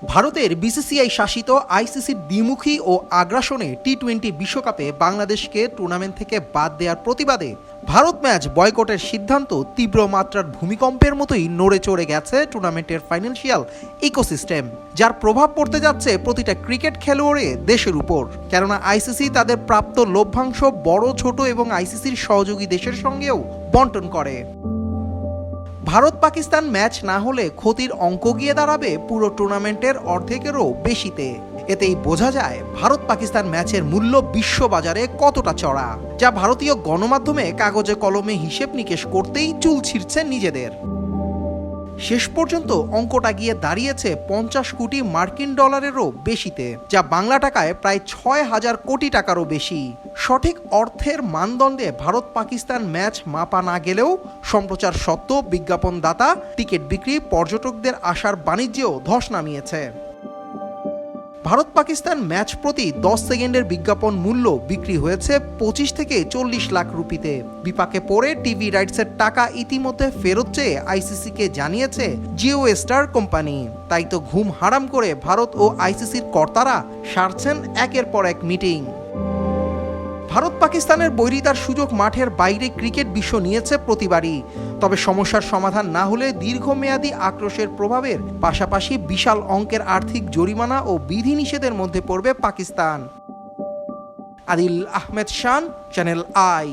ভারতের বিসিসিআই শাসিত আইসিসির দ্বিমুখী ও আগ্রাসনে টি-20 বিশ্বকাপে বাংলাদেশকে টুর্নামেন্ট থেকে বাদ দেওয়ার প্রতিবাদে ভারত ম্যাচ বয়কটের সিদ্ধান্ত তীব্র মাত্রার ভূমিকম্পের মতোই নড়ে চড়ে গেছে টুর্নামেন্টের ফাইন্যান্সিয়াল ইকোসিস্টেম, যার প্রভাব পড়তে যাচ্ছে প্রতিটা ক্রিকেট খেলোয়াড়ে দেশের উপর। কেননা আইসিসি তাদের প্রাপ্ত লভ্যাংশ বড় ছোট এবং আইসিসির সহযোগী দেশের সঙ্গেও বন্টন করে। ভারত পাকিস্তান ম্যাচ না হলে ক্ষতির অঙ্ক গিয়ে দাঁড়াবে পুরো টুর্নামেন্টের অর্ধেকেরও বেশিতে। এতেই বোঝা যায় ভারত পাকিস্তান ম্যাচের মূল্য বিশ্ববাজারে কতটা চড়া, যা ভারতীয় গণমাধ্যমে কাগজে কলমে হিসেব নিকেশ করতেই চুল ছিঁড়ছে নিজেদের। শেষ পর্যন্ত অঙ্কটা গিয়ে দাঁড়িয়েছে 50 কোটি মার্কিন ডলারেরও বেশিতে, যা বাংলা টাকায় প্রায় 6000 কোটি টাকারও বেশি। সঠিক অর্থের মানদণ্ডে ভারত পাকিস্তান ম্যাচ মাপা না গেলেও সম্প্রচার সত্ত্ব, বিজ্ঞাপনদাতা, টিকিট বিক্রি, পর্যটকদের আসার বাণিজ্যেও ধস নামিয়েছে। ভারত পাকিস্তান ম্যাচ প্রতি 10 সেকেন্ডের বিজ্ঞাপন মূল্য বিক্রি হয়েছে 25 থেকে 40 লাখ রুপিতে। বিপাকে পড়ে টিভি রাইটসের টাকা ইতিমধ্যে ফেরত চেয়ে আইসিসিকে জানিয়েছে জিও স্টার কোম্পানি। তাই তো ঘুম হারাম করে ভারত ও আইসিসির কর্তারা সারছেন একের পর এক মিটিং। ভারত পাকিস্তানের বৈরিতার সুযোগ মাঠের বাইরে ক্রিকেট বিশ্ব নিয়েছে প্রতিবারই। তবে সমস্যার সমাধান না হলে দীর্ঘমেয়াদী আক্রোশের প্রভাবের পাশাপাশি বিশাল অঙ্কের আর্থিক জরিমানা ও বিধিনিষেধের মধ্যে পড়বে পাকিস্তান। আদিল আহমেদ শান, চ্যানেল আই।